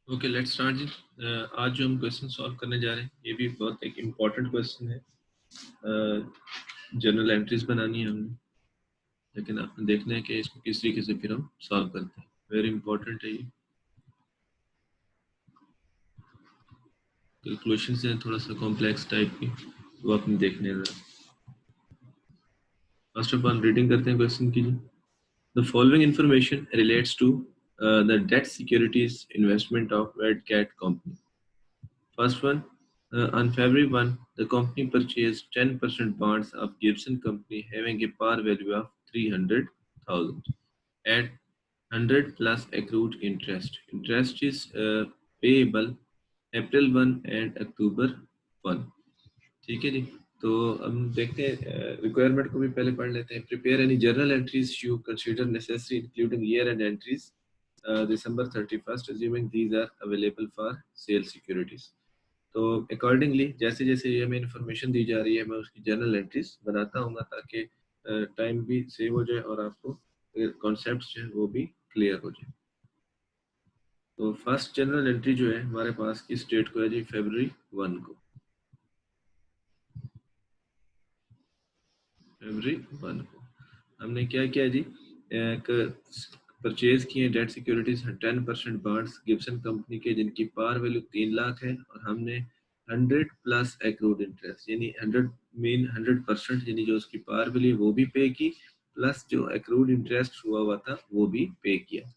Okay, let's start जी। आज जो हम क्वेश्चन सॉल्व करने जा रहे हैं ये भी बहुत एक इम्पॉर्टेंट क्वेश्चन है। जनरल एंट्रीज बनानी है हमने, लेकिन आपने देखना है कि इसको किस तरीके से फिर हम सॉल्व करते हैं। वेरी इंपॉर्टेंट है ये। कैलकुलेशंस हैं थोड़ा सा कॉम्प्लेक्स टाइप की, वो आपने देखने हैं जरा। फर्स्ट ऑफ ऑल रीडिंग करते हैं क्वेश्चन की जी। The following information relates to the debt securities investment of red cat company. First one, on February 1, the company purchased 10% bonds of Gibson Company having a par value of 300,000 at 100 plus accrued interest. Interest is payable April 1 and October 1. ठीक है जी। तो हम देखते हैं requirement को भी पहले पढ़ लेते हैं। Prepare any journal entries you consider necessary including year and entries December 31st assuming these are available for sale securities. तो अकॉर्डिंगली जैसे जैसे ये हमें इन्फॉर्मेशन दी जा रही है मैं उसकी जर्नल एंट्रीज बनाता हूँ ताकि टाइम भी सेव हो जाए और आपको कॉन्सेप्ट्स जो है वो भी क्लियर हो जाए। तो फर्स्ट जनरल एंट्री जो है हमारे पास किस डेट को है जी? February 1 को। February 1 को हमने क्या किया जी? एक परचेज किए debt securities 10% bonds Gibson company के जिनकी पार वैल्यू 3 लाख है, और हमने 100 प्लस एक्रूड इंटरेस्ट यानी 100 मीन 100% यानी जो उसकी पार वैल्यू वो भी पे की, प्लस जो एक्रूड इंटरेस्ट हुआ था वो भी पे किया।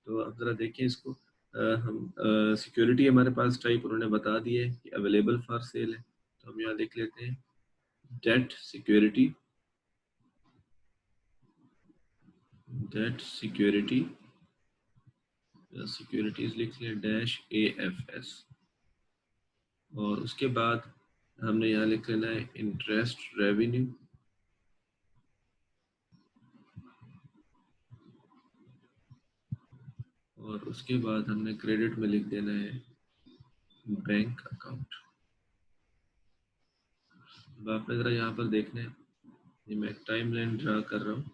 तो अब जरा देखें इसको। हम सिक्योरिटी हमारे पास टाइप उन्होंने बता दी है कि अवेलेबल फॉर सेल है, तो हम यहाँ देख लेते हैं debt security. Debt security securities लिख लिया -AFS, और उसके बाद हमने यहाँ लिख लेना है इंटरेस्ट रेवेन्यू, और उसके बाद हमने क्रेडिट में लिख देना है बैंक अकाउंट। अब आपने जरा यहाँ पर देखना है, ये मैं टाइम लाइन ड्रा कर रहा हूँ।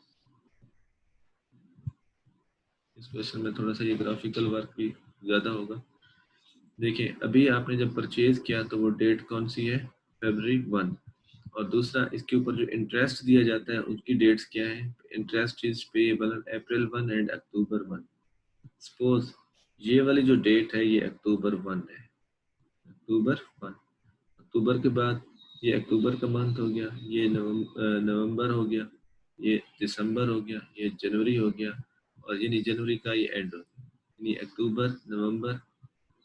इस क्वेश्चन में थोड़ा सा ये ग्राफिकल वर्क भी ज़्यादा होगा। देखिए अभी आपने जब परचेज किया तो वो डेट कौन सी है? February 1। और दूसरा इसके ऊपर जो इंटरेस्ट दिया जाता है उसकी डेट्स क्या है? Interest is payable April 1 and October 1। Suppose ये वाली जो डेट है ये October 1 है। October 1, अक्टूबर के बाद ये अक्टूबर का मंथ हो गया, ये नवंबर हो गया, ये दिसंबर हो गया, ये जनवरी हो गया, और यानी जनवरी का ये एंड हो गया, यानी अक्टूबर, नवंबर,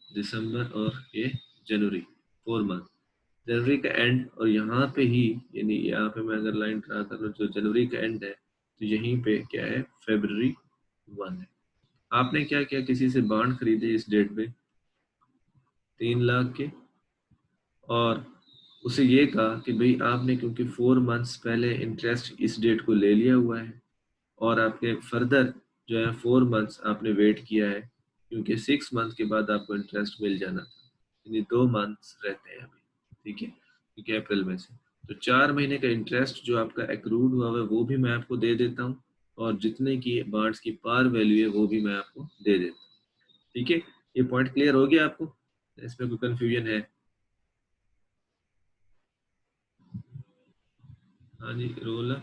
दिसंबर और ये जनवरी, 4 मंथ। जनवरी का एंड, और यहाँ पे ही यानी यहाँ पे मैं अगर लाइन ड्रा कर लूँ जो जनवरी का एंड है तो यहीं पे क्या है? February 1 है। आपने क्या किया? किसी से बॉन्ड खरीदे इस डेट पे 3 लाख के, और उसे ये कहा कि भाई आपने क्योंकि 4 मंथ्स पहले इंटरेस्ट इस डेट को ले लिया हुआ है, और आपके फर्दर जो है 4 मंथ्स आपने वेट किया है क्योंकि 6 मंथ के बाद आपको इंटरेस्ट मिल जाना था, यानी 2 मंथ्स रहते हैं अभी, ठीक है, क्योंकि अप्रैल में से। तो 4 महीने का इंटरेस्ट जो आपका एक्रूड हुआ है वो भी मैं आपको दे देता हूँ, और जितने की बॉन्ड्स की पार वैल्यू है वो भी मैं आपको दे देता हूँ। ठीक है, ये पॉइंट क्लियर हो गया आपको? इसमें कोई कंफ्यूजन है? हाँ जी, रोल।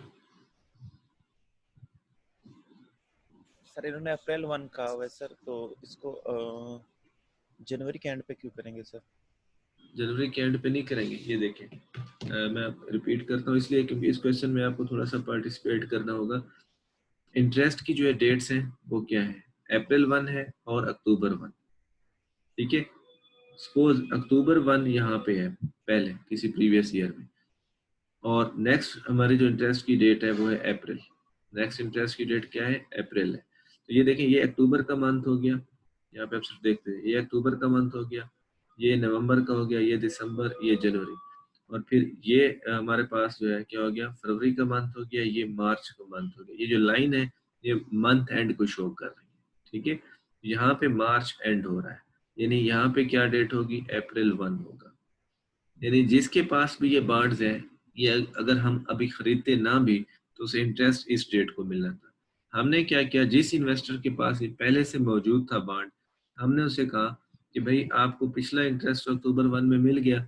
सर इन्होंने अप्रैल 1 कहा हुआ है सर, तो इसको जनवरी के एंड पे क्यों करेंगे सर? जनवरी के एंड पे नहीं करेंगे। ये देखें, मैं रिपीट करता हूँ इसलिए क्योंकि इस क्वेश्चन में आपको थोड़ा सा पार्टिसिपेट करना होगा। इंटरेस्ट की जो है डेट्स हैं वो क्या है? April 1 है और October 1। ठीक है, सपोज October 1 यहाँ पे है पहले किसी प्रीवियस ईयर में, और नेक्स्ट हमारी जो इंटरेस्ट की डेट है वो है अप्रैल। नेक्स्ट इंटरेस्ट की डेट क्या है? अप्रैल है। तो ये देखें, ये अक्टूबर का मंथ हो गया, यहाँ पे आप सिर्फ देखते हैं ये अक्टूबर का मंथ हो गया, ये नवंबर का हो गया, ये दिसंबर, ये जनवरी, और फिर ये हमारे पास जो है क्या हो गया? फरवरी का मंथ हो गया, ये मार्च का मंथ हो गया। ये जो लाइन है ये मंथ एंड को शो कर रही है। ठीक है, यहाँ पे मार्च एंड हो रहा है, यानी यहाँ पे क्या डेट होगी? April 1 होगा। यानी जिसके पास भी ये बॉन्ड्स हैं, ये अगर हम अभी खरीदते ना भी तो उसे इंटरेस्ट इस डेट को मिलना था। हमने क्या किया? जिस इन्वेस्टर के पास ये पहले से मौजूद था बॉन्ड, हमने उसे कहा कि भाई आपको पिछला इंटरेस्ट अक्टूबर 1 में मिल गया,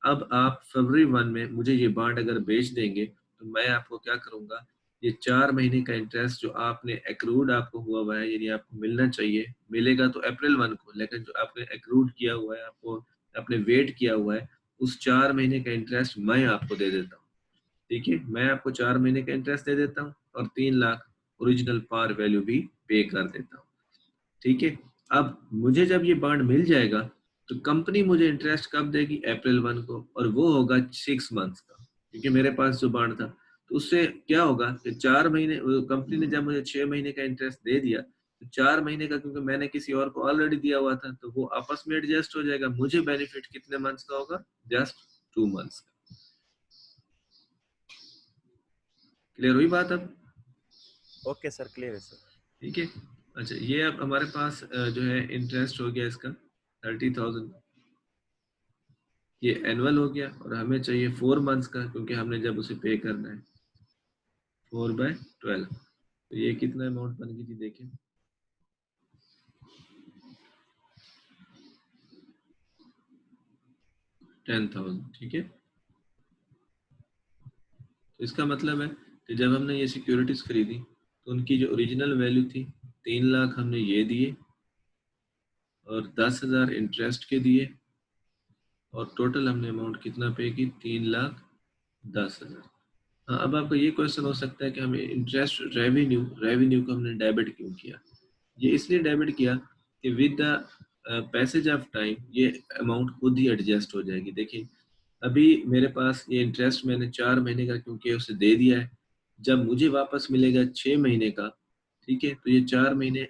अब आप फरवरी 1 में मुझे ये बॉन्ड अगर बेच देंगे तो मैं आपको क्या करूंगा, ये 4 महीने का इंटरेस्ट जो आपने एक्रूड आपको हुआ है, यानी आपको मिलना चाहिए, मिलेगा तो अप्रैल 1 को, लेकिन जो आपने एक्रूड किया हुआ है, आपको आपने वेट किया हुआ है, उस 4 महीने का इंटरेस्ट मैं आपको दे देता हूँ। ठीक है, मैं आपको 4 महीने का इंटरेस्ट दे देता हूँ और 3 लाख ओरिजिनल पार वैल्यू भी पे कर देता हूँ। ठीक है, अब मुझे जब ये बॉन्ड मिल जाएगा तो कंपनी मुझे इंटरेस्ट कब देगी, अप्रैल 1 को, और वो होगा 6 मंथ्स का, क्योंकि मेरे पास जो बॉन्ड था, तो उससे क्या होगा कि 4 महीने कंपनी ने जब मुझे 6 महीने का इंटरेस्ट दे दिया, तो 4 महीने का क्योंकि मैंने किसी और को ऑलरेडी दिया हुआ था, तो वो आपस में एडजस्ट हो जाएगा, मुझे बेनिफिट कितने मंथ्स का होगा, जस्ट 2 मंथ्स का। क्लियर हुई बात अब? ओके सर, क्लियर है सर। ठीक है, अच्छा ये अब हमारे पास जो है इंटरेस्ट हो गया इसका 30,000, ये एनुअल हो गया, और हमें चाहिए 4 मंथ्स का, क्योंकि हमने जब उसे पे करना है 4/12, तो ये कितना अमाउंट बन गई थी देखिए, 10,000। ठीक है, तो इसका मतलब है कि जब हमने ये सिक्योरिटीज खरीदी तो उनकी जो ओरिजिनल वैल्यू थी 3 लाख हमने ये दिए, और 10,000 इंटरेस्ट के दिए, और टोटल हमने अमाउंट कितना पे की, 3,10,000। हाँ, अब आपका ये क्वेश्चन हो सकता है कि हमें इंटरेस्ट रेवेन्यू रेवेन्यू को हमने डेबिट क्यों किया। ये इसलिए डेबिट किया कि with the passage of time ये अमाउंट खुद ही एडजस्ट हो जाएगी। देखिए, अभी मेरे पास ये इंटरेस्ट मैंने 4 महीने का क्योंकि उसे दे दिया है, जब मुझे वापस मिलेगा 6 महीने का, ठीक है, तो ये 4 महीने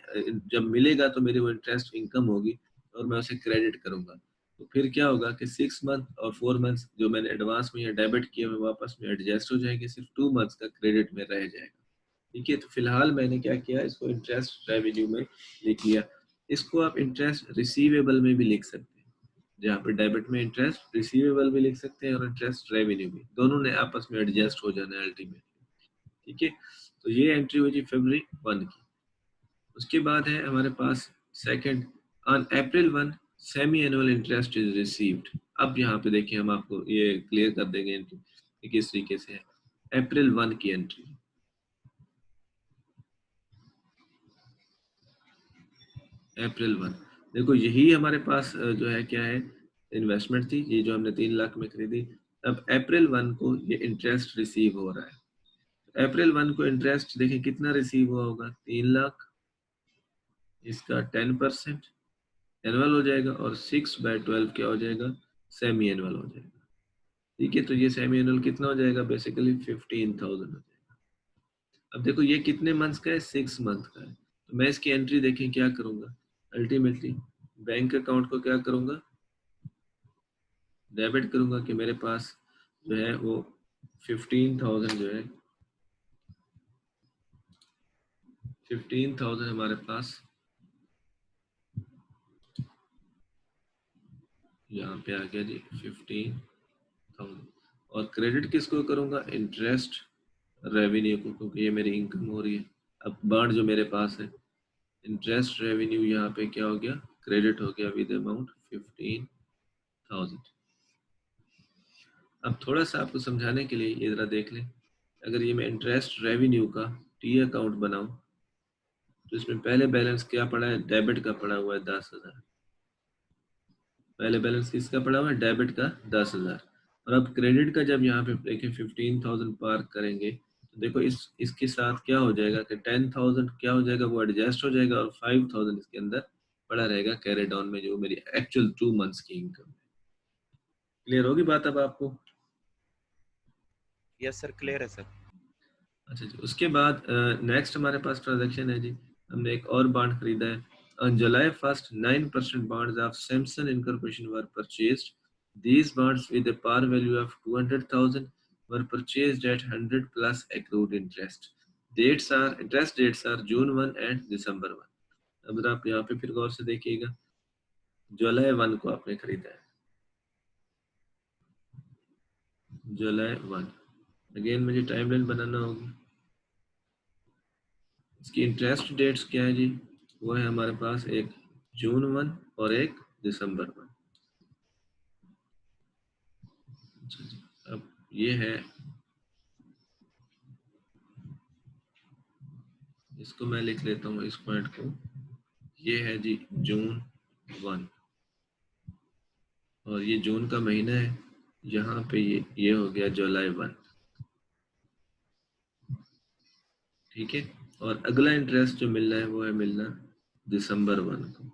जब मिलेगा तो मेरी वो इंटरेस्ट इनकम होगी और मैं उसे क्रेडिट करूंगा। तो फिर क्या होगा कि 6 मंथ और 4 मंथ्स जो मैंने एडवांस में या डेबिट किया हुआ वापस में एडजस्ट हो जाएंगे, सिर्फ 2 मंथ्स का क्रेडिट में रह जाएगा। ठीक है, तो फिलहाल मैंने क्या किया, इसको इंटरेस्ट रेवेन्यू में लिख लिया। इसको आप इंटरेस्ट रिसीवेबल में भी लिख सकते हैं, जहाँ पे डेबिट में इंटरेस्ट रिसीवेबल भी लिख सकते हैं और इंटरेस्ट रेवेन्यू भी, दोनों ने आपस में एडजस्ट हो जाना है अल्टीमेटली। ठीक है, तो ये एंट्री हुई थी फरवरी 1 की। उसके बाद है हमारे पास second, on April 1 semi annual interest is received. अब यहाँ पे देखिए हम आपको ये क्लियर कर देंगे एंट्री कि किस तरीके से है अप्रैल 1 की एंट्री। अप्रैल 1, देखो यही हमारे पास जो है क्या है, इन्वेस्टमेंट थी, ये जो हमने 3 लाख में खरीदी। अब अप्रैल 1 को ये इंटरेस्ट रिसीव हो रहा है। अप्रैल 1 को इंटरेस्ट देखें कितना रिसीव हुआ होगा, 3 लाख, इसका 10% एनुअल हो जाएगा, और 6/12 क्या हो जाएगा, सेमी एनुअल हो जाएगा। ठीक है, तो ये सेमी एनुअल कितना हो जाएगा, बेसिकली 15,000 हो जाएगा। अब देखो ये कितने मंथ्स का है, 6 मंथ का है, तो मैं इसकी एंट्री देखें क्या करूंगा, अल्टीमेटली बैंक अकाउंट को क्या करूंगा, डेबिट करूंगा, कि मेरे पास जो है वो 15,000 जो है 15,000 हमारे पास यहाँ पे आ गया जी 15,000, और क्रेडिट किसको करूंगा, इंटरेस्ट रेवेन्यू को, क्योंकि ये मेरी इनकम हो रही है। अब बॉन्ड जो मेरे पास है, इंटरेस्ट रेवेन्यू यहाँ पे क्या हो गया, क्रेडिट हो गया विद अमाउंट 15,000। अब थोड़ा सा आपको समझाने के लिए ये जरा देख लें, अगर ये मैं इंटरेस्ट रेवेन्यू का टी अकाउंट बनाऊं, तो इसमें पहले बैलेंस क्या पड़ा है, डेबिट का पड़ा हुआ है 10,000। पहले बैलेंस किसका पड़ा हुआ है, डेबिट का 10,000। और अब क्रेडिट का जब यहाँ पे देखें 15,000 पार करेंगे, तो देखो इसके साथ क्या हो जाएगा कि 10,000 क्या हो जाएगा, वो एडजस्ट हो जाएगा, और 5,000 इसके अंदर पड़ा रहेगा कैरी डाउन में, जो मेरी एक्चुअल 2 मंथ्स की इनकम है। क्लियर होगी बात अब आपको? यस सर, क्लियर है सर। अच्छा जी, उसके बाद नेक्स्ट हमारे पास ट्रांजेक्शन है जी, हमने एक और बॉन्ड खरीदा है। On July 1st, 9% bonds of Samsung Incorporation were purchased. These bonds with a par value of 200,000 were purchased at 100 plus accrued interest. Interest dates are June 1 and December 1. अब आप यहाँ पे फिर गौर से देखिएगा, July 1 को आपने खरीदा है, July 1। अगेन मुझे टाइमलाइन बनाना होगी। इसकी इंटरेस्ट डेट्स क्या है जी, वो है हमारे पास एक June 1 और एक दिसंबर 1। अच्छा जी, अब ये है, इसको मैं लिख लेता हूँ इस पॉइंट को, ये है जी जून 1 और ये जून का महीना है, यहाँ पे ये हो गया जुलाई 1। ठीक है, और अगला इंटरेस्ट जो मिलना है वो है मिलना दिसंबर 1 को।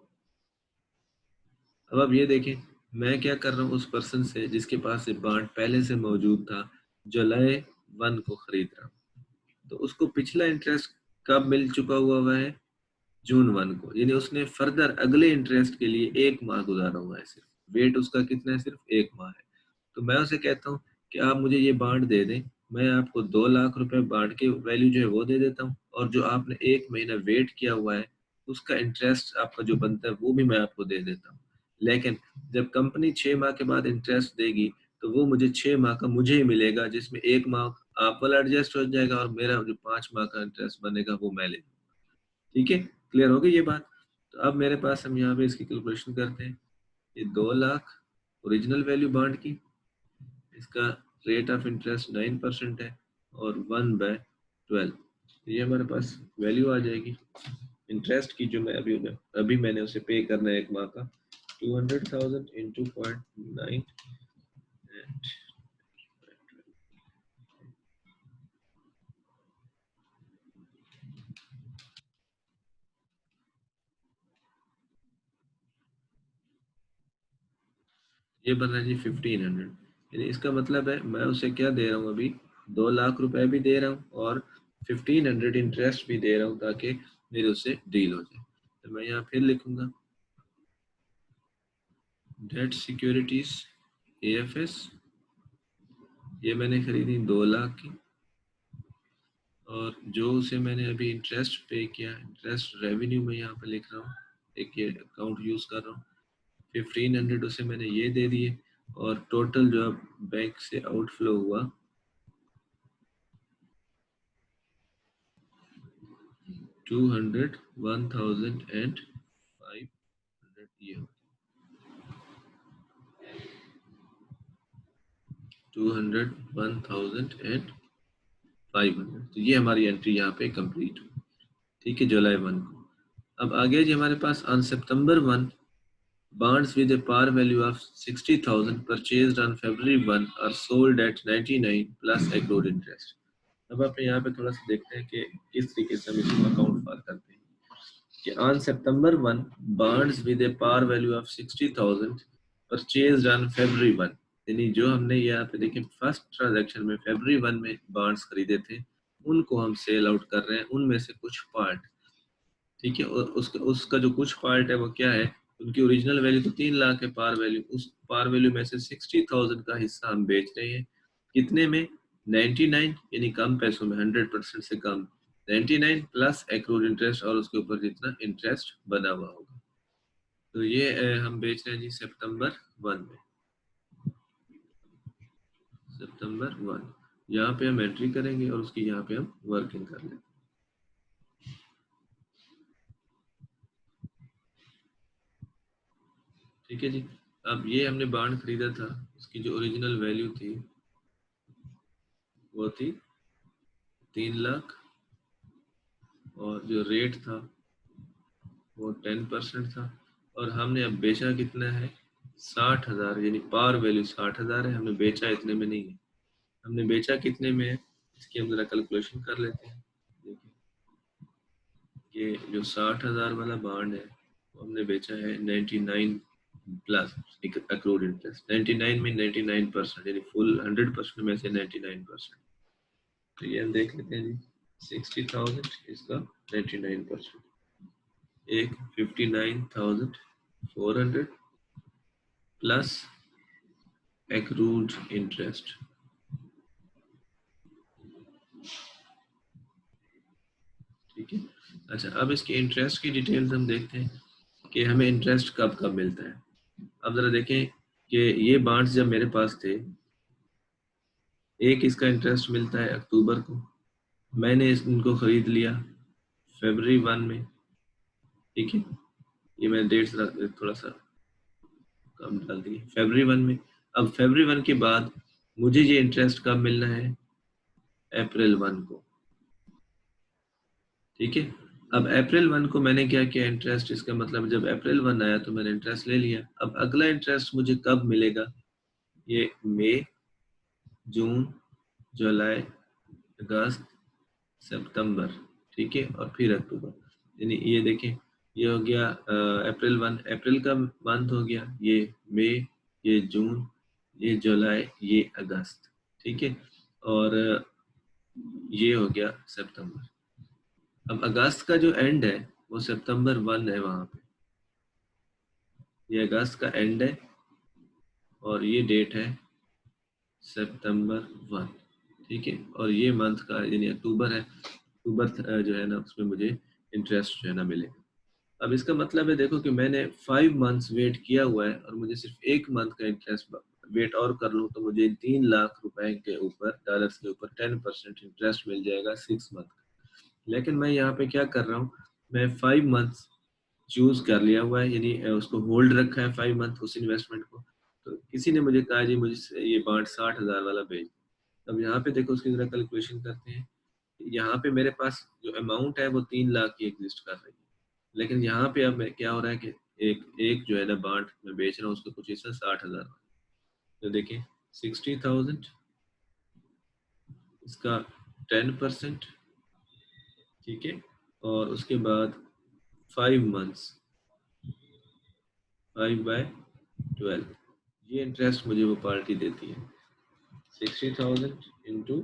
अब आप ये देखें, मैं क्या कर रहा हूँ, उस पर्सन से जिसके पास ये बॉन्ड पहले से मौजूद था, जुलाई 1 को खरीद रहा हूँ, तो उसको पिछला इंटरेस्ट कब मिल चुका हुआ है, जून 1 को, यानी उसने फर्दर अगले इंटरेस्ट के लिए 1 माह गुजारा हुआ है, सिर्फ वेट उसका कितना है, सिर्फ 1 माह है। तो मैं उसे कहता हूँ कि आप मुझे ये बॉन्ड दे दें, मैं आपको 2 लाख रुपए बॉन्ड की वैल्यू जो है वो दे देता हूँ, और जो आपने 1 महीना वेट किया हुआ है उसका इंटरेस्ट आपका जो बनता है वो भी मैं आपको दे देता हूँ। लेकिन जब कंपनी 6 माह के बाद इंटरेस्ट देगी तो वो मुझे 6 माह का मुझे ही मिलेगा, जिसमें 1 माह आप वाला एडजस्ट हो जाएगा और मेरा जो 5 माह का इंटरेस्ट बनेगा वो मैं ले। ठीक है, क्लियर हो गई ये बात। तो अब मेरे पास, हम यहाँ पे इसकी कैलकुलेशन करते हैं। ये 2 लाख ओरिजिनल वैल्यू बॉन्ड की, इसका रेट ऑफ इंटरेस्ट 9% है और 1/12, ये हमारे पास वैल्यू आ जाएगी इंटरेस्ट की, जो मैं अभी मैंने उसे पे करना है 1 माह का, 200,000 इंटू 0.9। ये बन रहा है जी 1500, यानी इसका मतलब है मैं उसे क्या दे रहा हूँ अभी, 2 लाख रुपए भी दे रहा हूँ और 1500 इंटरेस्ट भी दे रहा हूँ, ताकि मेरे उससे डील हो जाए। तो मैं यहाँ फिर लिखूंगा डेट सिक्योरिटीज AFS, ये मैंने खरीदी 2 लाख की, और जो उसे मैंने अभी इंटरेस्ट पे किया, इंटरेस्ट रेवेन्यू में यहाँ पे लिख रहा हूँ, एक ये अकाउंट यूज कर रहा हूँ, 1500 उसे मैंने ये दे दिए, और टोटल जो अब बैंक से आउटफ्लो हुआ 200, 1000 एंड 500, ये 200, 1000 एंड 500, तो ये हमारी एंट्री यहाँ पे कंप्लीट हुई। ठीक है, जुलाई 1 को। अब आगे जी हमारे pass on September 1, bonds with a par value of 60,000 purchased on February 1 are sold at 99 plus accrued interest। अब आप यहाँ पे थोड़ा सा देखते हैं कि किस तरीके से हम इसको अकाउंट फॉर करते हैं कि on September 1 bonds with a par value of 60,000 purchased on February 1, यानी जो हमने यहाँ पे देखें फर्स्ट ट्रांजैक्शन में February 1 में बॉन्ड्स खरीदे थे, उनको हम सेल आउट कर रहे हैं, उनमें से कुछ पार्ट। ठीक है, और उसका उसका जो कुछ पार्ट है वो क्या है, उनकी ओरिजिनल वैल्यू तो 3 लाख है पार वैल्यू, उस पार वैल्यू में से 60,000 का हिस्सा हम बेच रहे हैं, कितने में, 99, यानी कम पैसों में, 100% से कम, 99 प्लस एक्रूड इंटरेस्ट और उसके ऊपर जितना इंटरेस्ट बना हुआ होगा। तो ये हम बेच रहे हैं जी सितंबर 1 में, सितंबर 1, यहाँ पे हम एंट्री करेंगे और उसकी यहाँ पे हम वर्किंग कर लेंगे। ठीक है जी, अब ये हमने बॉन्ड खरीदा था, इसकी जो ओरिजिनल वैल्यू थी वो थी 3 लाख, और जो रेट था वो 10% था, और हमने अब बेचा कितना है, 60,000, यानी पार वैल्यू 60,000 है, हमने बेचा इतने में नहीं है, हमने बेचा कितने में है, इसकी हम जरा कैलकुलेशन कर लेते हैं। देखिए, ये जो 60,000 वाला बॉन्ड है वो हमने बेचा है 99 प्लस अक्रूड इंटरेस्ट, 99 में 99%, यानी फुल 100% में से 99%। तो ये हम देख लेते हैं जी, 60,000 इसका 99%, एक 59,400 प्लस एक्रूड इंटरेस्ट। ठीक है, अच्छा अब इसके इंटरेस्ट की डिटेल्स हम देखते हैं कि हमें इंटरेस्ट कब कब मिलता है। अब जरा देखें कि ये बॉन्ड्स जब मेरे पास थे, एक इसका इंटरेस्ट मिलता है अक्टूबर को, मैंने इनको खरीद लिया February 1 में। ठीक है, ये मैं डेट्स थोड़ा सा हम डाल दिए फरवरी 1 में। अब फरवरी 1 के बाद मुझे ये इंटरेस्ट कब मिलना है? अप्रैल 1 को, ठीक है। अब अप्रैल 1 को मैंने क्या किया इंटरेस्ट, इसका मतलब जब अप्रैल 1 आया तो मैंने इंटरेस्ट ले लिया। अब अगला इंटरेस्ट मुझे कब मिलेगा? ये मई, जून, जुलाई, अगस्त, सितंबर, ठीक है, और फिर अक्टूबर। यानी ये देखें, ये हो गया अप्रैल 1, अप्रैल का मंथ हो गया, ये मई, ये जून, ये जुलाई, ये अगस्त, ठीक है, और ये हो गया सितंबर। अब अगस्त का जो एंड है वो सितंबर 1 है, वहां पे ये अगस्त का एंड है और ये डेट है सितंबर 1, ठीक है, और ये मंथ का यानी अक्टूबर है। अक्टूबर जो है ना उसमें मुझे इंटरेस्ट जो है ना मिलेगा। अब इसका मतलब है देखो कि मैंने 5 मंथ्स वेट किया हुआ है और मुझे सिर्फ एक मंथ का इंटरेस्ट वेट और कर लूँ तो मुझे 3 लाख रुपए के ऊपर, डॉलर्स के ऊपर 10% इंटरेस्ट मिल जाएगा 6 मंथ का। लेकिन मैं यहाँ पे क्या कर रहा हूँ, मैं 5 मंथ्स चूज कर लिया हुआ है, यानी उसको होल्ड रखा है 5 मंथ उस इन्वेस्टमेंट को। तो किसी ने मुझे कहा जी मुझे ये बांड 60,000 वाला भेज। अब यहाँ पे देखो उसकी जरा कैलकुलेशन करते हैं। यहाँ पे मेरे पास जो अमाउंट है वो 3 लाख की एग्जिस्ट कर रही है, लेकिन यहाँ पे अब क्या हो रहा है कि एक एक जो है ना बांड मैं बेच रहा हूँ उसका कुछ हिस्सा 60,000। तो देखें 60,000, इसका 10%, ठीक है, और उसके बाद 5 मंथ्स, 5/12, ये इंटरेस्ट मुझे वो पार्टी देती है। 60,000 into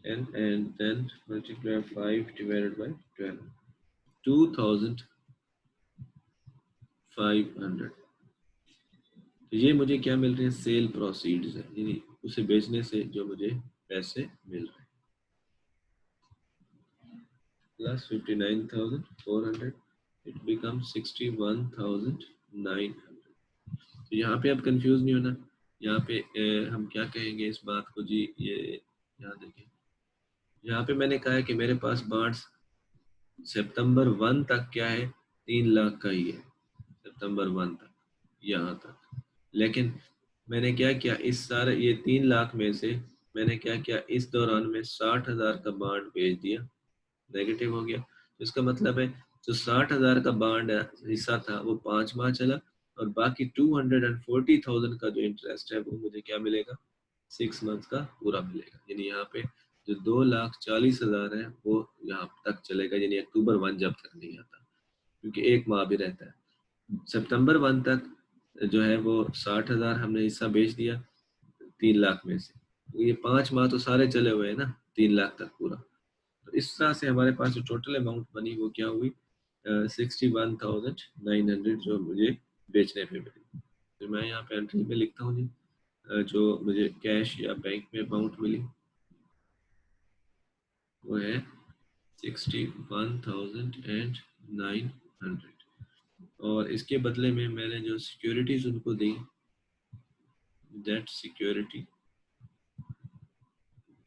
10 and then multiply 5 divided by 12, 2,500। तो ये मुझे क्या मिल रहे हैं? सेल प्रोसीड्स है, यानी उसे बेचने से जो मुझे पैसे मिल रहे हैं, प्लस 59,400, इट बिकम 61,900। तो यहाँ पे आप कंफ्यूज नहीं होना। यहाँ पे हम क्या कहेंगे इस बात को जी, ये यहाँ देखें, यहाँ पे मैंने कहा है कि मेरे पास बांड्स सितंबर 1 तक क्या है, 3 लाख का ही है, सितंबर 1 तक, यहाँ तक। लेकिन मैंने क्या किया, इस सारे ये 3 लाख में से मैंने क्या किया, इस दौरान में 60,000 का बांड बेच दिया, नेगेटिव हो गया। तो इसका मतलब है जो 60,000 का बांड हिस्सा था वो 5 माह चला और बाकी 240,000 का जो इंटरेस्ट है वो मुझे क्या मिलेगा, 6 मंथ का पूरा मिलेगा। यानी यहाँ पे जो 2,40,000 है वो यहाँ तक चलेगा, यानी अक्टूबर 1 जब तक नहीं आता, क्योंकि एक माह भी रहता है। सितंबर 1 तक जो है वो 60,000 हमने हिस्सा बेच दिया 3 लाख में से, तो ये 5 माह तो सारे चले हुए हैं ना, 3 लाख तक पूरा। तो इस तरह से हमारे पास जो टोटल अमाउंट बनी वो क्या हुई, 61,900 जो मुझे बेचने पे मिली। तो मैं यहाँ पे एंट्री में लिखता हूँ जी, जो मुझे कैश या बैंक में अमाउंट मिली वो है 61,900, और इसके बदले में मैंने जो सिक्योरिटीज उनको दी, डेट सिक्योरिटी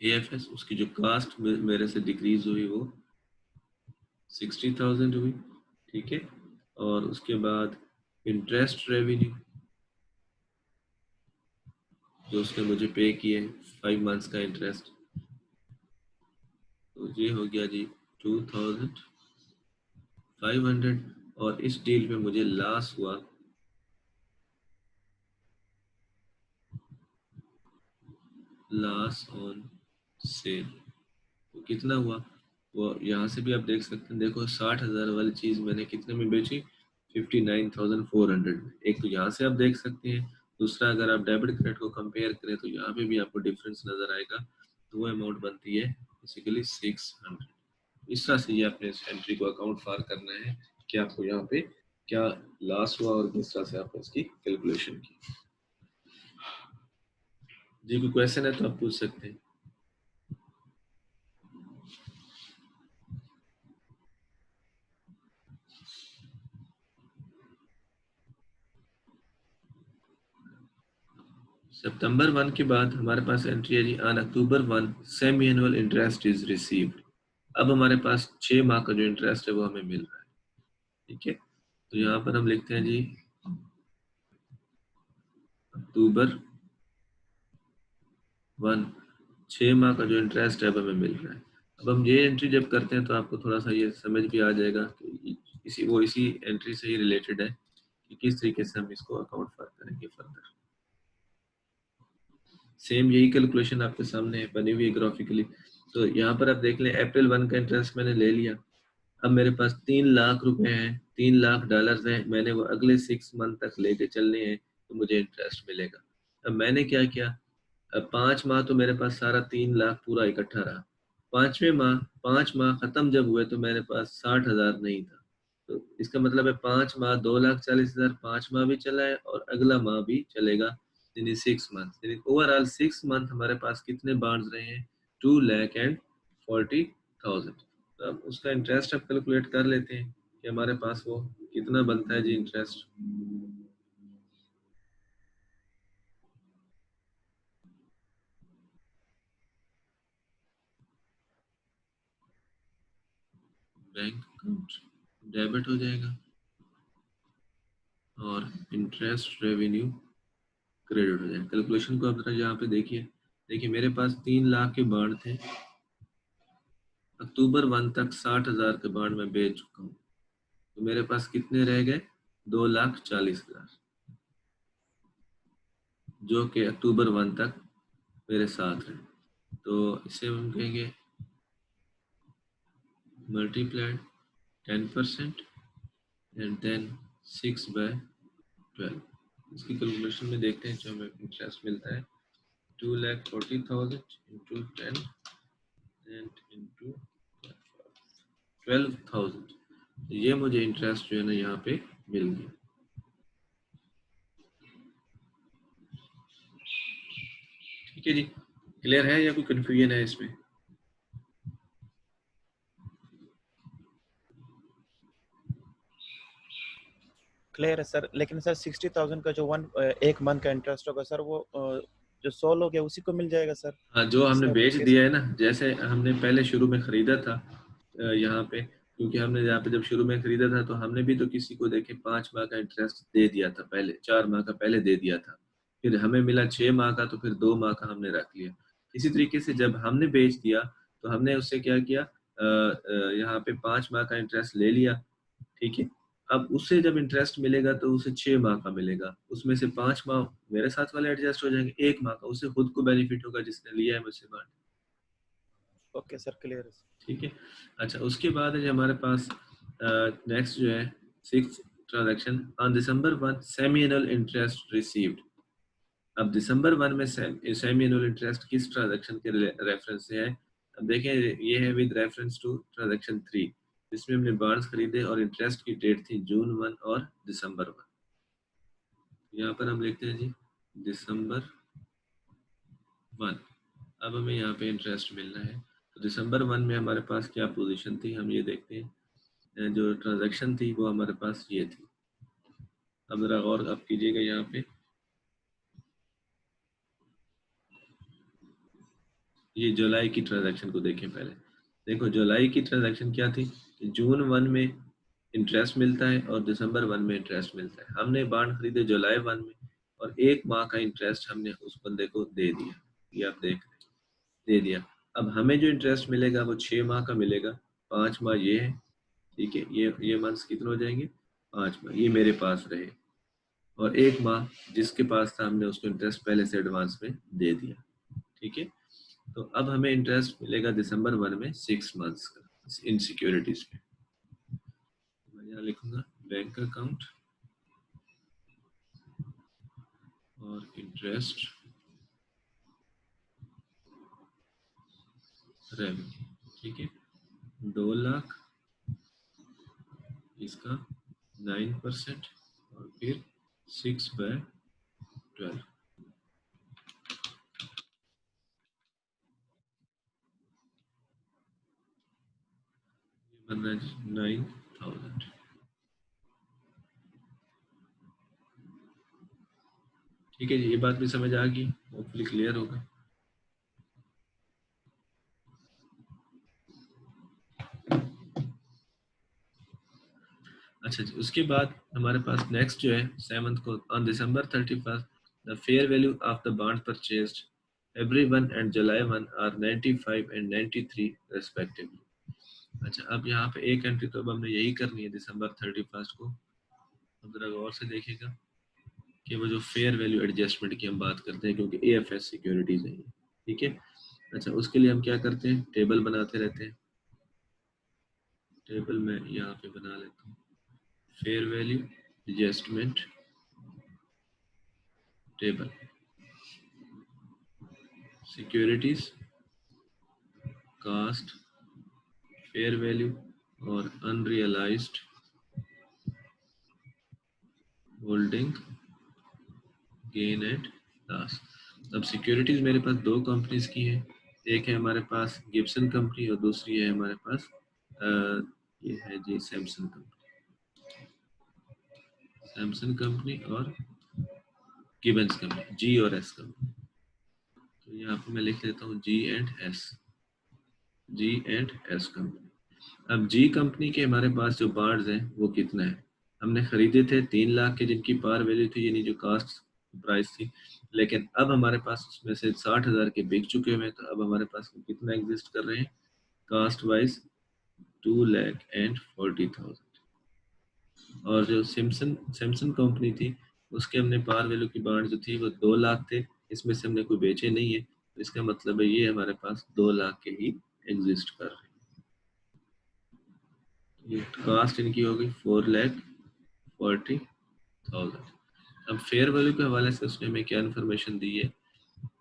AFS, उसकी जो कास्ट मेरे से डिक्रीज हुई वो 60,000 हुई, ठीक है, और उसके बाद इंटरेस्ट रेवेन्यू जो उसने मुझे पे किए 5 मंथ्स का इंटरेस्ट, तो ये हो गया जी 2,500। और इस डील में मुझे लॉस हुआ लॉस ऑन सेल, तो कितना हुआ वो यहाँ से भी आप देख सकते हैं। देखो 60,000 वाली चीज मैंने कितने में बेची, 59,400 में। एक तो यहाँ से आप देख सकते हैं, दूसरा अगर आप डेबिट क्रेडिट को कंपेयर करें तो यहाँ पे भी आपको डिफरेंस नजर आएगा। तो वो अमाउंट बनती है बेसिकली 600। इस तरह से ये अपने इस एंट्री को अकाउंट फॉर करना है कि आपको यहाँ पे क्या लॉस हुआ और किस तरह से आपने इसकी कैलकुलेशन की। जी कोई क्वेश्चन है तो आप पूछ सकते हैं। सितंबर 1 के बाद हमारे पास एंट्री है जी, on October 1 semi annual interest is received. अब हमारे पास 6 माह का जो इंटरेस्ट है वो हमें मिल रहा है, ठीक है। तो यहाँ पर हम लिखते हैं जी अक्टूबर 1, 6 माह का जो इंटरेस्ट है अब हमें मिल रहा है। अब हम ये एंट्री जब करते हैं तो आपको थोड़ा सा ये समझ भी आ जाएगा कि इसी एंट्री से ही रिलेटेड है कि किस तरीके से हम इसको अकाउंट फॉर करेंगे फर्दर। सेम यही कैलकुलेशन आपके सामने बनी हुई है ग्राफिकली। तो यहाँ पर आप देख लें, अप्रैल 1 का इंटरेस्ट मैंने ले लिया। अब मेरे पास 3 लाख रुपए हैं, $3 लाख हैं, मैंने वो अगले 6 मंथ तक लेके चलने हैं तो मुझे इंटरेस्ट मिलेगा। अब मैंने क्या किया, अब 5 माह तो मेरे पास सारा 3 लाख पूरा इकट्ठा रहा। 5 माह खत्म जब हुए तो मेरे पास 60,000 नहीं था। तो इसका मतलब है 5 माह 2,40,000, 5 माह भी चला है और अगला माह भी चलेगा, यानी 6 मंथ, यानी ओवरऑल 6 मंथ हमारे पास कितने बॉन्ड्स रहे हैं, 2,40,000। तो अब उसका इंटरेस्ट अब कैलकुलेट कर लेते हैं कि हमारे पास वो कितना बनता है जी इंटरेस्ट। बैंक अकाउंट डेबिट हो जाएगा और इंटरेस्ट रेवेन्यू क्रेडिट हो जाएगा। कैलकुलेशन को आप जरा यहाँ पे देखिए। देखिए मेरे पास 3 लाख के बॉन्ड थे, अक्टूबर 1 तक 60,000 के बॉन्ड में बेच चुका हूँ, तो मेरे पास कितने रह गए, 2,40,000, जो कि अक्टूबर 1 तक मेरे साथ रहे। तो इसे हम कहेंगे मल्टीप्लाइड 10% एंड देन 6/12। इसकी कैलकुलेशन में देखते हैं जो हमें इंटरेस्ट मिलता है, 2,40,000 इंटू 10 एंड इंटू 12,000। ये मुझे इंटरेस्ट जो है ना यहाँ पे मिल गया। ठीक है जी, क्लियर है या कोई कंफ्यूजन है इसमें? क्लियर है सर, लेकिन सर 60,000 का जो एक मंथ का इंटरेस्ट होगा सर, वो जो 100 लोग है उसी को मिल जाएगा सर? हाँ, जो हमने सर बेच कैसे? दिया है ना, जैसे हमने पहले शुरू में खरीदा था यहाँ पे, क्योंकि हमने यहाँ पे जब शुरू में खरीदा था तो हमने भी तो किसी को देखे 5 माह का इंटरेस्ट दे दिया था, पहले 4 माह का पहले दे दिया था, फिर हमें मिला 6 माह का, तो फिर 2 माह का हमने रख लिया। इसी तरीके से जब हमने बेच दिया तो हमने उससे क्या किया, यहाँ पे 5 माह का इंटरेस्ट ले लिया। ठीक है, अब उससे जब इंटरेस्ट मिलेगा तो उसे 6 माह का मिलेगा, उसमें से 5 माह मेरे साथ वाले एडजस्ट हो जाएंगे, 1 माह का उसे खुद को बेनिफिट होगा जिसने लिया है मुझसे बांट। ओके सर, क्लियर है। ठीक है। अच्छा, उसके बाद है जो हमारे पास नेक्स्ट जो है 6th transaction, on December 1 semi annual interest received. अब December 1 में सेमी एनुअल इंटरेस्ट किस ट्रांजैक्शन के रेफरेंस से है? अब देखें, ये है विद रेफरेंस टू ट्रांजैक्शन 3, जिसमें हमने बॉन्ड्स खरीदे और इंटरेस्ट की डेट थी June 1 और December 1। यहाँ पर हम लिखते हैं जी December 1। अब हमें यहाँ पे इंटरेस्ट मिलना है, तो December 1 में हमारे पास क्या पोजीशन थी, हम ये देखते हैं। जो ट्रांजैक्शन थी वो हमारे पास ये थी। अब जरा गौर आप कीजिएगा यहाँ पे, ये जुलाई की ट्रांजैक्शन को देखें पहले। देखो जुलाई की ट्रांजैक्शन क्या थी, June 1 में इंटरेस्ट मिलता है और December 1 में इंटरेस्ट मिलता है। हमने बॉन्ड खरीदे July 1 में और 1 माह का इंटरेस्ट हमने उस बंदे को दे दिया, ये आप देख रहे हैं, दे दिया। अब हमें जो इंटरेस्ट मिलेगा वो 6 माह का मिलेगा, 5 माह ये है। ठीक है, ये मंथ्स कितने हो जाएंगे, 5 माह ये मेरे पास रहे, और 1 माह जिसके पास था हमने उसको इंटरेस्ट पहले से एडवांस में दे दिया। ठीक है, तो अब हमें इंटरेस्ट मिलेगा December 1 में 6 मंथ्स का इन सिक्योरिटीज पे। मैं यहाँ लिखूंगा बैंक अकाउंट और इंटरेस्ट रेवेन्यू। ठीक है, 2 लाख, इसका 9% और फिर 6/12 बन रहा है 9,000। ठीक है जी, ये बात भी समझ आ गई, होपफुली क्लियर होगा। अच्छा जी, उसके बाद हमारे पास नेक्स्ट जो है 7th को, on December 31 the fair value of the bond purchased February 1 and July 1 are 95 and 93 respectively. अच्छा, अब यहाँ पे एक एंट्री तो अब हमने यही करनी है दिसंबर 31 को। अब जरा गौर से देखिएगा कि वो जो फेयर वैल्यू एडजस्टमेंट की हम बात करते हैं, क्योंकि AFS सिक्योरिटीज है, ठीक है। अच्छा, उसके लिए हम क्या करते हैं, टेबल बनाते रहते हैं। टेबल में यहाँ पे बना लेता हूँ, fair value adjustment table, securities, cost, fair value और unrealised holding gain and loss. अब सिक्योरिटीज मेरे पास दो कंपनीज की है, एक है हमारे पास गिब्सन कंपनी और दूसरी है हमारे पास ये है जी सैमसंग कंपनी, सैमसंग कंपनी और गिब्स कंपनी, जी और एस कंपनी। तो यहाँ पे मैं लिख लेता हूँ G and S, G and S company. अब जी कंपनी के हमारे पास जो बॉन्ड्स हैं वो कितना है, हमने खरीदे थे 3 लाख के जिनकी पार वैल्यू थी, यानी जो कास्ट प्राइस थी, लेकिन अब हमारे पास उसमें से 60,000 के बिक चुके हुए हैं। तो अब हमारे पास कितना एग्जिस्ट कर रहे हैं कास्ट वाइज, 2,40,000। और जो सैमसंग कंपनी थी उसके हमने पार वैल्यू की बॉन्ड जो थी वो 2 लाख थे, इसमें से हमने कोई बेचे नहीं है, तो इसका मतलब है ये हमारे पास 2 लाख के ही एग्जिस्ट कर रहे हैं। ये कास्ट इनकी होगी 4,40,000। अब फेयर वैल्यू के हवाले से उसने हमें क्या इन्फॉर्मेशन दी है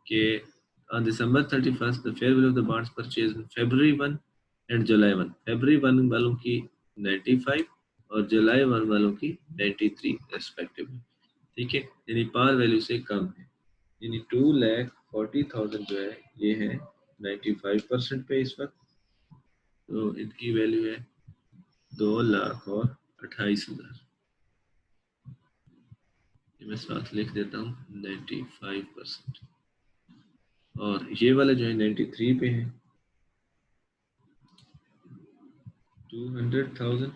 कि on December 31st the fair value of the bonds purchased in February 1 and July 1, February 1 वालों की 95 और जुलाई 1 वालों की 93 रेस्पेक्टिवली, ठीक है, यानी पार वैल्यू से कम है, यानी 2,40,000 जो है ये है 95% पे इस वक्त, तो इनकी वैल्यू है 2,28,000। मैं साथ लिख देता हूँ 95%, और ये वाला जो है 93 पे है, 200,000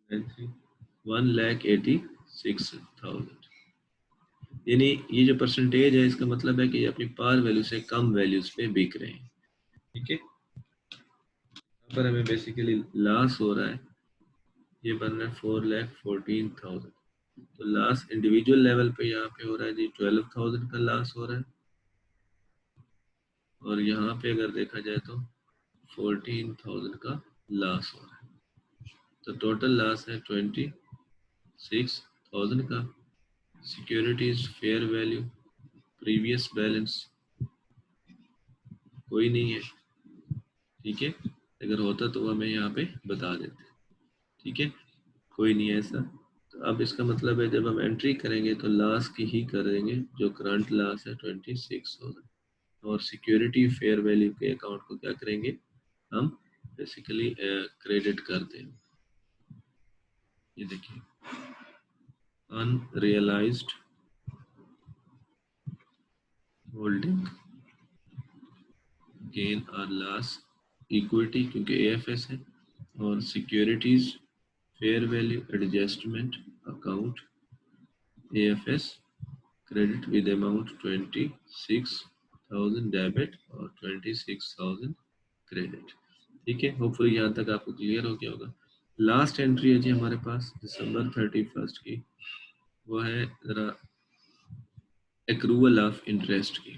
1,86,000, यानी ये जो परसेंटेज है इसका मतलब है कि ये अपनी पार वैल्यू से कम वैल्यूज पे बिक रहे हैं, ठीक है। यहाँ पर हमें बेसिकली लॉस हो रहा है, ये बन रहा है 4,14,000, तो लॉस इंडिविजुअल लेवल पे यहाँ पे हो रहा है जी 12,000 का लॉस हो रहा है, और यहाँ पे अगर देखा जाए तो 14,000 का लॉस हो रहा है, तो टोटल लॉस है 26,000 का। Securities fair value previous balance कोई नहीं है, ठीक है, अगर होता तो हमें यहाँ पे बता देते, ठीक है, कोई नहीं है ऐसा। तो अब इसका मतलब है जब हम एंट्री करेंगे तो लॉस की ही करेंगे, जो करंट लॉस है 26,000, और सिक्योरिटी फेयर वैल्यू के अकाउंट को क्या करेंगे हम बेसिकली क्रेडिट कर देंगे। ये देखिए अनरियलाइज्ड होल्डिंग गेन और लॉस इक्विटी, क्योंकि AFS है, और securities fair value adjustment account AFS credit with amount 26,000 debit और 26,000 क्रेडिट, ठीक है। होपफुली यहाँ तक आपको क्लियर हो गया होगा। लास्ट एंट्री है जी हमारे पास दिसंबर 31 की, वो है ज़रा एक्रूवल ऑफ इंटरेस्ट की।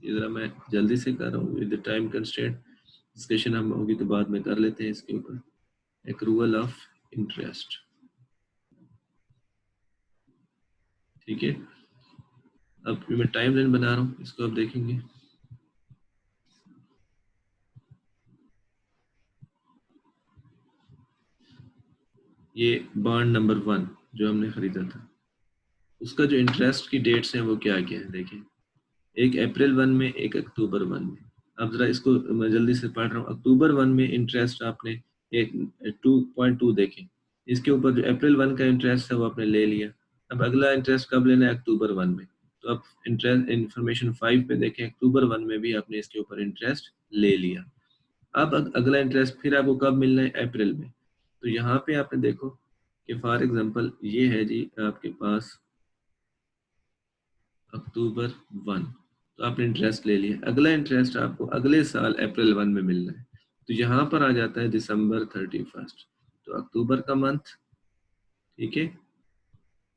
ये ज़रा मैं जल्दी से कर रहा हूँ विद टाइम कंस्ट्रेंट, डिस्कशन हम होगी तो बाद में कर लेते हैं इसके ऊपर। एक्रूवल ऑफ इंटरेस्ट, ठीक है। अब मैं टाइम लाइन बना रहा हूँ, इसको अब देखेंगे। ये बॉन्ड नंबर 1 जो हमने खरीदा था, उसका जो इंटरेस्ट की डेट्स हैं वो क्या क्या है, देखें, एक अप्रैल 1 में, एक अक्टूबर 1 में। अब जरा इसको मैं जल्दी से पढ़ रहा हूँ। अक्टूबर 1 में इंटरेस्ट आपने एक 2.2 देखें, इसके ऊपर जो अप्रैल 1 का इंटरेस्ट है वो आपने ले लिया। अब अगला इंटरेस्ट कब लेना है, अक्टूबर 1 में। तो अब इंटरेस्ट इंफॉर्मेशन 5 पे देखें, अक्टूबर 1 में भी आपने इसके ऊपर इंटरेस्ट ले लिया। अब अगला इंटरेस्ट फिर आपको कब मिलना है, अप्रैल में। तो यहाँ पे आपने देखो कि फॉर एग्जांपल ये है जी आपके पास अक्टूबर 1, तो आपने इंटरेस्ट ले लिया। अगला इंटरेस्ट आपको अगले साल अप्रैल 1 में मिलना है, तो यहाँ पर आ जाता है दिसंबर 31। तो अक्टूबर का मंथ, ठीक है,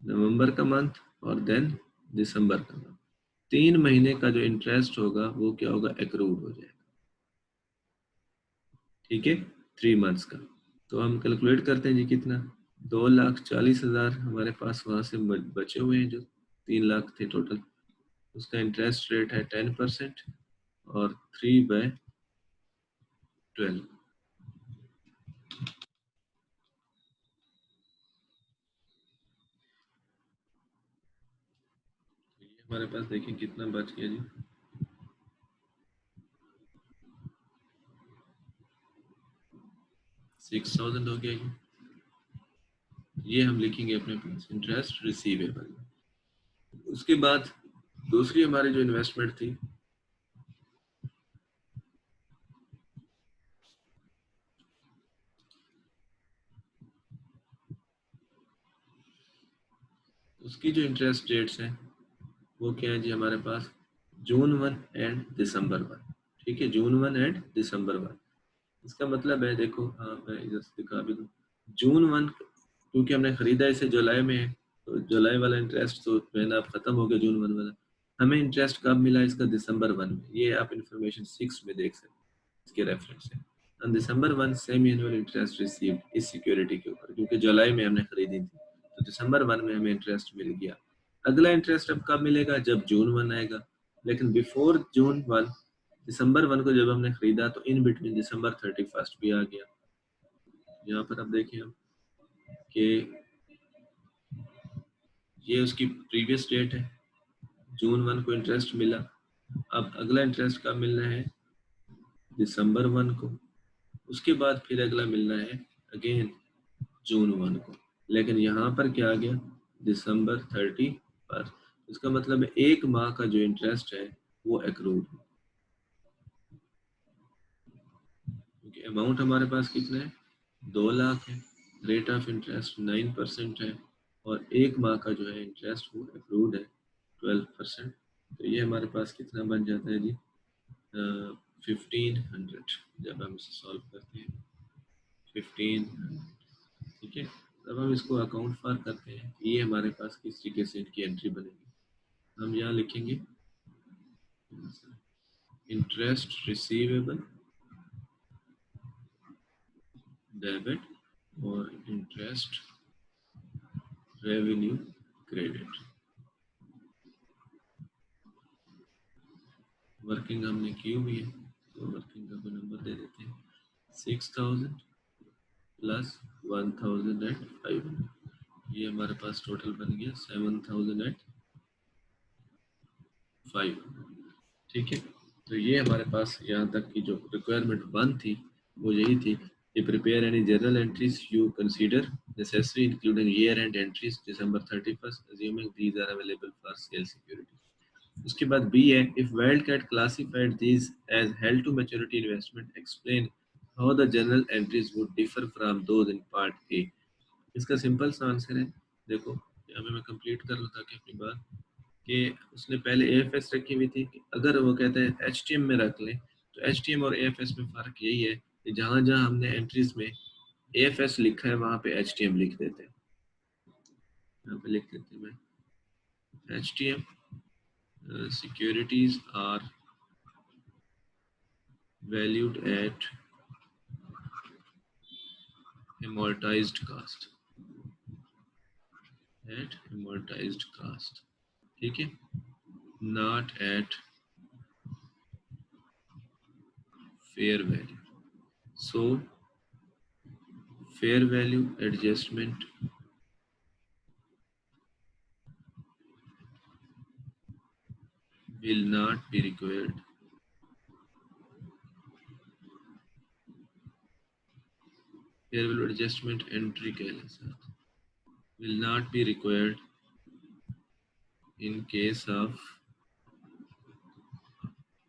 नवंबर का मंथ और देन दिसंबर का मंथ, 3 महीने का जो इंटरेस्ट होगा वो क्या होगा, एक्रूड हो जाएगा, ठीक है, 3 मंथ्स का। तो हम कैलकुलेट करते हैं जी, कितना, 2,40,000 हमारे पास वहाँ से बचे हुए हैं, जो 3 लाख थे टोटल। उसका इंटरेस्ट रेट है 10% और 3/12। हमारे पास देखिए कितना बच गया जी, 6,000 हो गया जी। ये हम लिखेंगे अपने पास इंटरेस्ट रिसीवेबल। उसके बाद दूसरी हमारी जो इन्वेस्टमेंट थी, उसकी जो इंटरेस्ट रेट्स हैं वो क्या है जी हमारे पास, जून 1 एंड दिसंबर 1, ठीक है, जून 1 एंड दिसंबर 1। इसका मतलब है, देखो, हाँ मैं इधर से दिखा भी दूँ, जून 1 क्योंकि हमने खरीदा इसे जुलाई में है, तो जुलाई वाला इंटरेस्ट तो महीना अब खत्म हो गया, जून 1 वाला। हमें इंटरेस्ट कब मिला इसका, दिसंबर 1 में। ये आप इंफॉर्मेशन 6 में देख सकते हैं, इसके रेफरेंस से। On December 1 semi annual interest received इस सिक्योरिटी के ऊपर, क्योंकि जुलाई में हमने खरीदी थी, तो दिसंबर 1 में हमें इंटरेस्ट मिल गया। अगला इंटरेस्ट अब कब मिलेगा, जब जून 1 आएगा। लेकिन बिफोर जून 1, दिसंबर 1 को जब हमने खरीदा तो इन बिटवीन दिसंबर 31 भी आ गया। यहाँ पर अब देखिए हम कि ये उसकी प्रीवियस डेट है, जून 1 को इंटरेस्ट मिला। अब अगला इंटरेस्ट कब मिलना है, दिसंबर 1 को। उसके बाद फिर अगला मिलना है अगेन जून 1 को। लेकिन यहाँ पर क्या आ गया, दिसंबर 31। इसका मतलब है 1 माह का जो इंटरेस्ट है वो एक्रूड है, क्योंकि अमाउंट हमारे पास कितना है, 2 लाख है, रेट ऑफ इंटरेस्ट 9% है, और 1 माह का जो है इंटरेस्ट वो एक्रूड है 12%। तो ये हमारे पास कितना बन जाता है जी, 1500, जब हम इसे सॉल्व करते हैं 1500, ठीक है। तब हम इसको अकाउंट फॉर करते हैं, ये हमारे पास किस तरीके से इनकी एंट्री बनेगी। हम यहाँ लिखेंगे इंटरेस्ट रिसीवेबल डेबिट और इंटरेस्ट रेवेन्यू क्रेडिट। वर्किंग हमने की हुई है, तो वर्किंग का नंबर दे देते हैं, 6,000 प्लस 1,500। ये हमारे पास टोटल बन गया 7,500, ठीक है। तो ये हमारे पास यहाँ तक की जो रिक्वायरमेंट 1 थी वो यही थी कि prepare any general entries you consider necessary including year and entries December 31 assuming these are available for sale securities। उसके बाद बी है, if wildcat classified these as held to maturity investment explain how the journal entries would differ from those in part A. इसका simple सा answer है, देखो यहाँ पे मैं कंप्लीट कर लूँ ताकि अपनी बात, कि उसने पहले AFS रखी हुई थी, कि अगर वो कहते हैं HTM में रख लें, तो HTM और AFS में फ़र्क यही है कि जहाँ जहाँ हमने एंट्रीज में AFS लिखा है वहाँ पे HTM लिख देते हैं। यहाँ पे लिख देते हैं मैं HTM, securities are valued at amortized cost, ठीक है, not at fair value। So fair value adjustment will not be required। Fair value adjustment entry कह लें साथ, will not be required in case of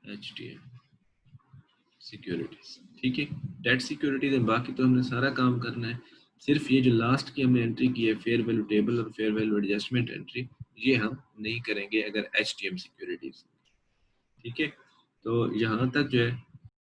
HTM securities, ठीक है। Debt securities है, बाकी तो हमने सारा काम करना है। सिर्फ ये जो लास्ट की हमने एंट्री की है फेयर वैल्यू टेबल और फेयर वैल्यू एडजस्टमेंट एंट्री, ये हम नहीं करेंगे अगर HTM सिक्योरिटीज। ठीक है, तो यहाँ तक जो है